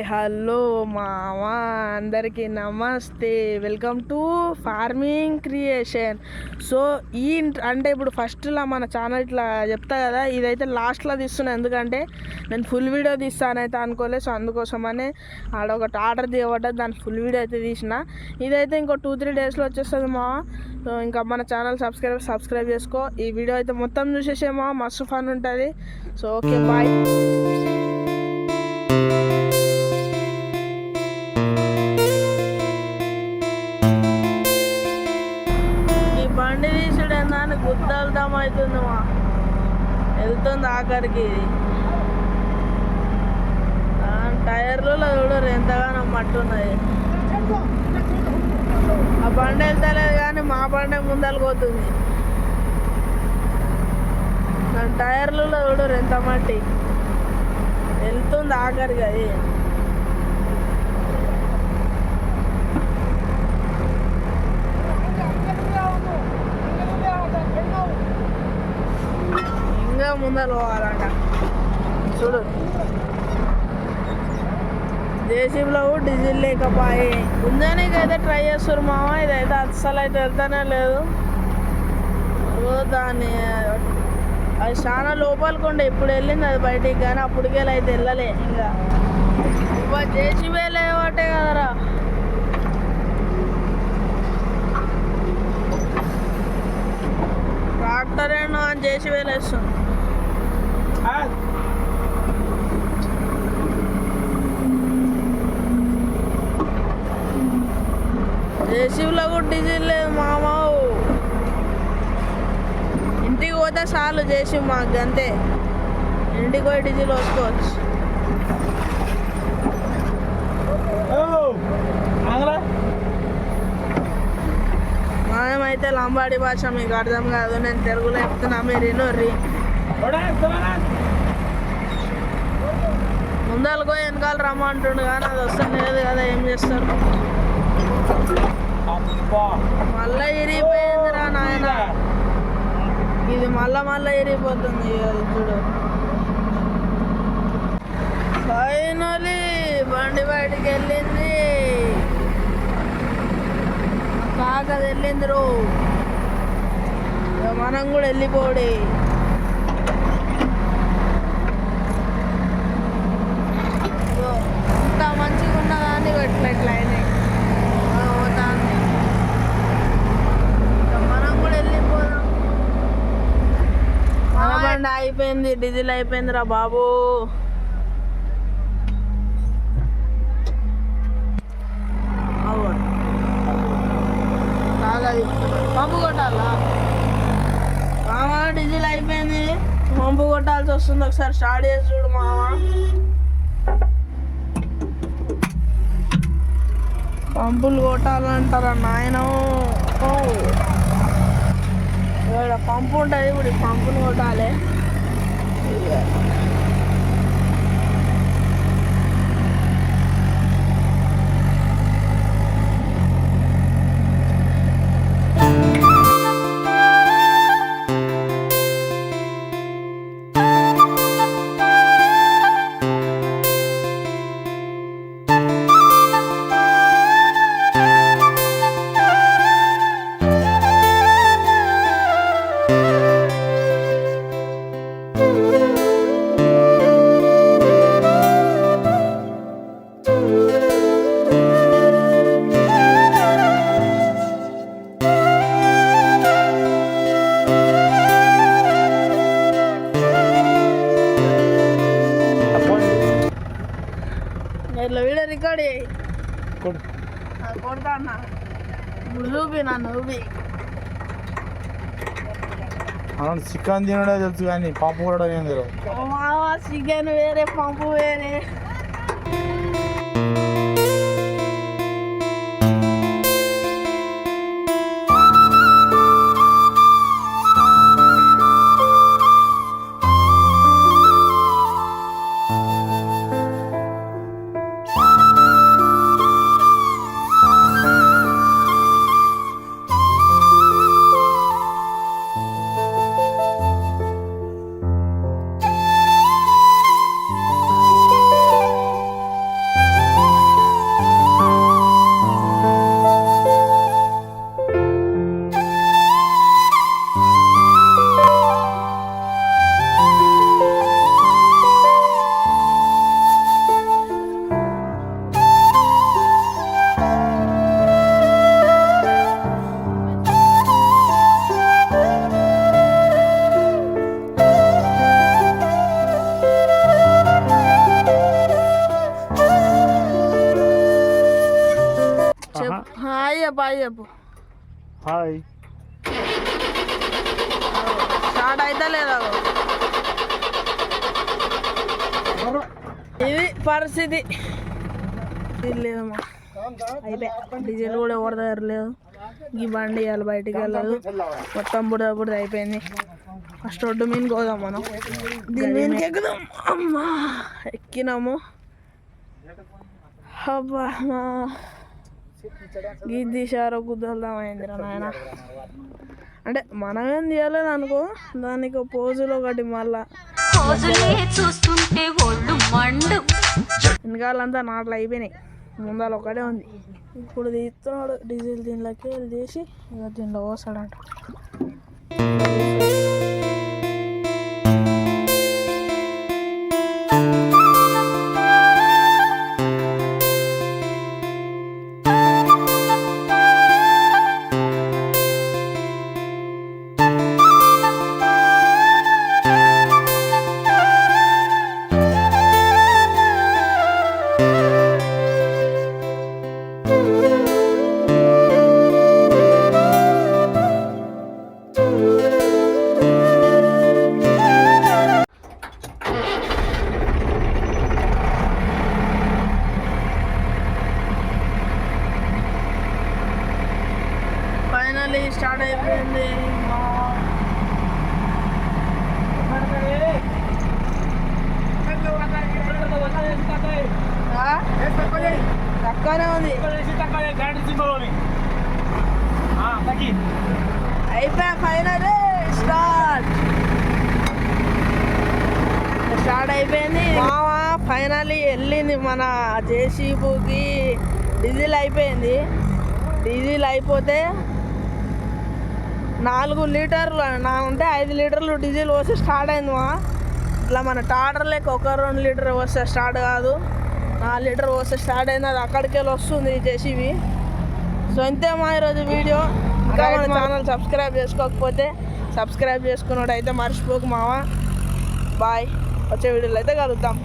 Hello మామా, అందరికీ నమస్తే. Welcome to farming creation. So అంటే ఇప్పుడు ఫస్ట్లో మన ఛానల్ ఇట్లా చెప్తా కదా, ఇదైతే లాస్ట్లో తీస్తున్నా. ఎందుకంటే నేను ఫుల్ వీడియో తీస్తానైతే అనుకోలేదు. సో అందుకోసమనే ఆడొకటి ఆర్డర్ చేయబడ్డది, దాని ఫుల్ వీడియో అయితే తీసిన. ఇదైతే ఇంకో 2-3 డేస్లో వచ్చేస్తుంది మావా. సో ఇంకా మన ఛానల్ సబ్స్క్రైబ్ చేసుకో. ఈ వీడియో అయితే మొత్తం చూసేసేమో, మస్తు ఫన్ ఉంటుంది. So okay, bye. బండి తీసుడేందా అని గుద్దల్దాం అవుతుంది మా, వెళ్తుంది ఆఖరికి. టైర్లలో చూడరు ఎంతగానో మట్టు ఉన్నది. ఆ బండి వెళ్తలేదు కానీ మా బండి ముందలు పోతుంది. టైర్లలో చూడరు ఎంత మట్టి, వెళ్తుంది ఆఖరికి. అది ఇంకా ముందర పోవాలంట. చూడు, జేసీబీలో డీజిల్ లేకపోయి ముందానికైతే ట్రై చేస్తారు మామ. ఇదైతే అస్సలు అయితే వెళ్తానే లేదు. దాన్ని అది చాలా లోపలికి ఉండే, ఇప్పుడు వెళ్ళింది అది బయటికి, కానీ అప్పటికెళ్ళి అయితే వెళ్ళలే. ఇంకా జేసీబీ లేవటే కదరా. ట్రాక్టర్ ఏమో అని చేసి వేలేస్తుంది. జేసీబీలో కూడా డీజిల్ లేదు మామ. ఇంటికి పోతే చాలు జేసీబీ మాకు, అంతే. ఇంటికి పోయి డీజిల్ వేసుకోవచ్చు. మనమైతే లంబాడి భాష మీకు అర్థం కాదు, నేను తెలుగులో చెప్తున్నా, మీరు వినోర్రి. ముందరకు వెనకాల రమ్మంటుండు కానీ అది వస్తుంది లేదు కదా, ఏం చేస్తారు. మళ్ళా ఇరిగిపోయిందిరా నాయన, ఇది మళ్ళా ఇరిగిపోతుంది. అది చూడు, ఫైనలీ బండి బయటికి వెళ్ళింది. కాకది వెళ్ళింది రో, మనం కూడా వెళ్ళిపోడి. ఇంత మంచిగా ఉన్నదాన్ని ఎట్లా అయినాయి పోతాంది. మనం కూడా వెళ్ళిపోదాం. మన బండి అయిపోయింది, డీజిల్ అయిపోయింది రా బాబు. పంపు కొట్టాలా మామ, డీజిల్ అయిపోయింది, పంపు కొట్టాల్సి వస్తుంది. ఒకసారి స్టార్ట్ చేసి చూడు మామ. పంపులు కొట్టాలంటారా నాయన. ఇక్కడ పంపు ఉంటుంది, ఇప్పుడు పంపులు కొట్టాలి. ఇట్లా వీడియో రికార్డ్ చేయి, కొడతా అన్న. ఇప్పుడు చూపి నన్ను చూపి. చికెన్ తినడే తెలుసు కానీ పంపు కూడా ఏం తెలియదు. చికెన్ వేరే, పంపు వేరే. చెప్పు హాయ్ చెప్పు. హాయ్. స్టార్ట్ అయితే లేదా ఇది పరిస్థితి. లేదమ్మా అయిపోయి డీజిల్ కూడా ఎవరి దగ్గర లేదు. ఈ బండి ఇవాళ బయటికి వెళ్ళదు, మొత్తం బుడద అయిపోయింది. ఫస్ట్ రోడ్డు మీదకి పోదాం మనం, దీని మీదకి ఎక్కుదాం. అమ్మా ఎక్కినాము. అబ్బా గీత తీసారో గుద్దలుదాం అయిందిరా నాయన. అంటే మనమేం తీయలేదు అనుకో, దానికి పోజులు ఒకటి మళ్ళా వెనకాలంతా నాట్లు అయిపోయినాయి, ముందాలు ఒకటే ఉంది. ఇప్పుడు తీస్తున్నాడు డీజిల్, దీనిలోకి వెళ్ళి తీసి ఇక దీనిలో పోస్తాడంట. ఫైనల్లీ స్టార్ట్ అయిపోయింది. తక్కువనే ఉంది, అయిపోయా. ఫైనల్ స్టార్ట్ అయిపోయింది మావా. ఫైనల్లీ వెళ్ళింది మన జేసీబీకి. డీజిల్ అయిపోయింది. డీజిల్ అయిపోతే 4 లీటర్లు అంటే 5 లీటర్లు డీజిల్ పోసి స్టార్ట్ అయింది మా. ఇట్లా మన టాటర్ లెక్క 1-2 లీటర్ వస్తే స్టార్ట్ కాదు, 4 లీటర్ వస్తే స్టార్ట్ అయింది. అది అక్కడికి వెళ్ళి వస్తుంది జేసీబీ. సో ఇంతే మా ఈరోజు వీడియో. ఇంకా మన ఛానల్ సబ్స్క్రైబ్ చేసుకోకపోతే సబ్స్క్రైబ్ చేసుకున్నట్టు అయితే మర్చిపోకు మావా. బాయ్, వచ్చే వీడియోలో అయితే కలుద్దాం.